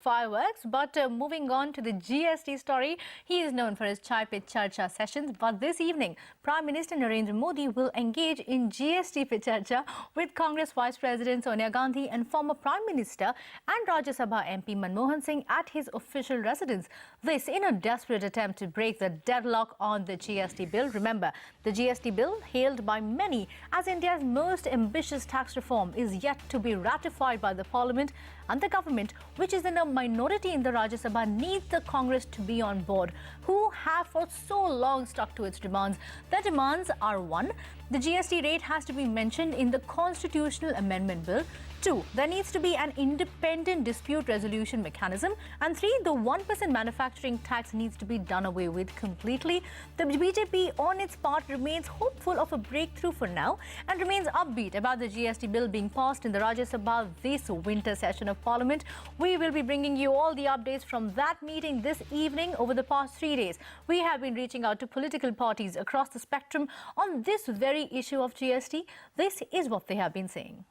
Fireworks, but moving on to the GST story, he is known for his Chai Pe Charcha sessions, but this evening, Prime Minister Narendra Modi will engage in GST Pe Charcha with Congress Vice-President Sonia Gandhi and former Prime Minister and Rajya Sabha MP Manmohan Singh at his official residence. This in a desperate attempt to break the deadlock on the GST bill. Remember, the GST bill, hailed by many as India's most ambitious tax reform, is yet to be ratified by the Parliament, and the government, which is in a minority in the Rajya Sabha, needs the Congress to be on board, who have for so long stuck to its demands. The demands are: 1. The GST rate has to be mentioned in the constitutional amendment bill. 2. There needs to be an independent dispute resolution mechanism. And 3. The 1% manufacturing tax needs to be done away with completely. The BJP, on its part, remains hopeful of a breakthrough for now and remains upbeat about the GST bill being passed in the Rajya Sabha this winter session of Parliament. We will be bringing you all the updates from that meeting this evening. Over the past 3 days, we have been reaching out to political parties across the spectrum on this very issue of GST. This is what they have been saying.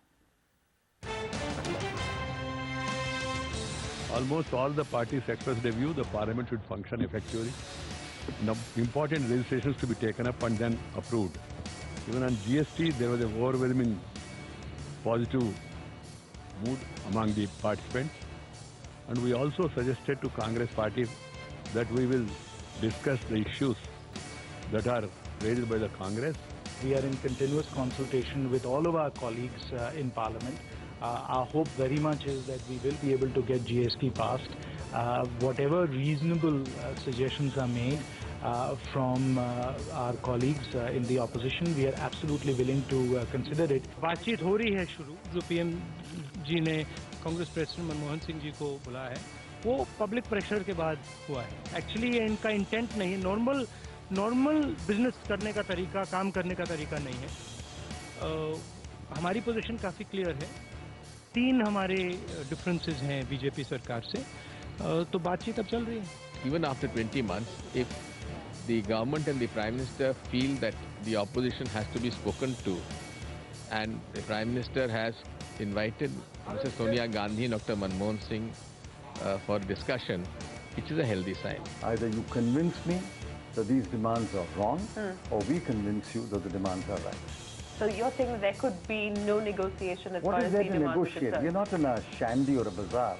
Almost all the parties expressed their view the Parliament should function effectively. Now, important legislations to be taken up and then approved. Even on GST, there was an overwhelming positive mood among the participants. And we also suggested to Congress party that we will discuss the issues that are raised by the Congress. We are in continuous consultation with all of our colleagues in Parliament. Our hope very much is that we will be able to get GST passed. Whatever reasonable suggestions are made from our colleagues in the opposition, we are absolutely willing to consider it. बातचीत हो रही है शुरू, जो PM जी ने Congress president Manmohan Singh ji को बुलाया है, वो पब्लिक प्रेशर के बाद हुआ है. एक्चुअली ये इनका इंटेंट नहीं है, नॉर्मल बिजनेस करने का तरीका, काम करने का तरीका नहीं है. हमारी पोजीशन काफ़ी क्लियर है. 3 हमारे डिफरेंसेस हैं बीजेपी सरकार से, तो बातचीत अब चल रही है. Even after 20 months, if the government and the Prime Minister feel that the opposition has to be spoken to, and the Prime Minister has invited Mrs. Sonia Gandhi and Dr. Manmohan Singh for discussion, which is a healthy sign. Either you convince me that these demands are wrong, or we convince you that the demands are right. So you're saying that there could be no negotiation as far as the What is there to negotiate? concerned? We're not in a shandy or a bazaar.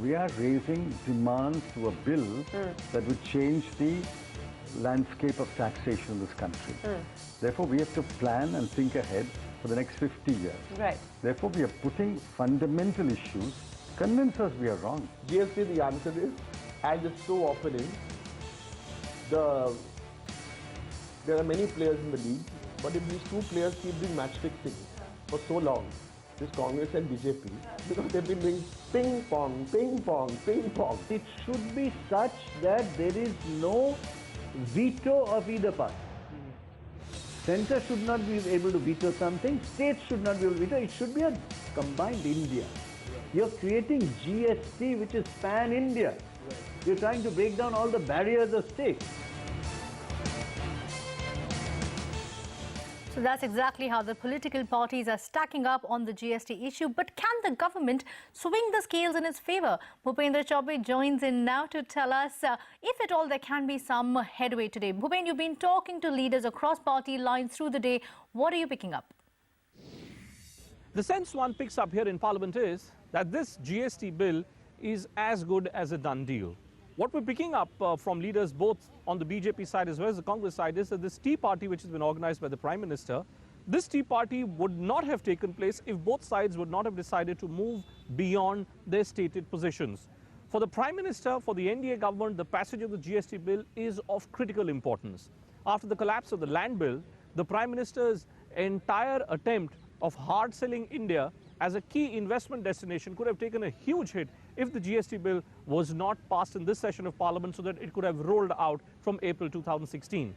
We are raising demands to a bill that would change the landscape of taxation in this country. Therefore, we have to plan and think ahead for the next 50 years. Right. Therefore, we are putting fundamental issues. Convince us we are wrong. GST, the answer is, as it so often is, there are many players in the league, but if these 2 players keep doing match fixing for so long, this Congress and BJP, because they've been doing ping pong, ping pong, ping pong. It should be such that there is no veto of either party. Centre should not be able to veto something, states should not be able to veto, it should be a combined India. You're creating GST which is pan-India. You're trying to break down all the barriers of states. So that's exactly how the political parties are stacking up on the GST issue. But can the government swing the scales in its favour? Bhupendra Chaubey joins in now to tell us if at all there can be some headway today. Bhupen, you've been talking to leaders across party lines through the day. What are you picking up? The sense one picks up here in Parliament is that this GST bill is as good as a done deal. What we're picking up from leaders both on the BJP side as well as the Congress side is that this tea party, which has been organized by the Prime Minister, this tea party would not have taken place if both sides would not have decided to move beyond their stated positions. For the Prime Minister, for the NDA government, the passage of the GST bill is of critical importance. After the collapse of the land bill, the Prime Minister's entire attempt of hard selling India as a key investment destination could have taken a huge hit if the GST bill was not passed in this session of Parliament so that it could have rolled out from April 2016.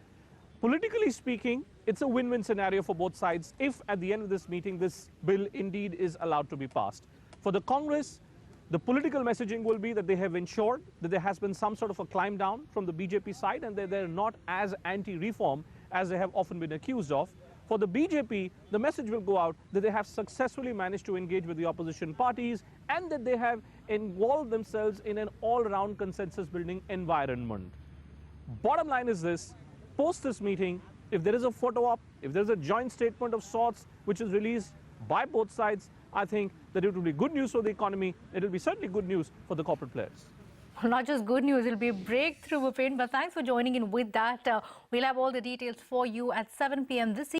Politically speaking, it's a win-win scenario for both sides if at the end of this meeting this bill indeed is allowed to be passed. For the Congress, the political messaging will be that they have ensured that there has been some sort of a climb down from the BJP side and that they're not as anti-reform as they have often been accused of. For the BJP, the message will go out that they have successfully managed to engage with the opposition parties and that they have involved themselves in an all-round consensus-building environment. Bottom line is this: post this meeting, if there is a photo op, if there is a joint statement of sorts which is released by both sides, I think that it will be good news for the economy. It will be certainly good news for the corporate players. Well, not just good news, it'll be a breakthrough, Bhupin. But thanks for joining in with that. We'll have all the details for you at 7 p.m. this evening.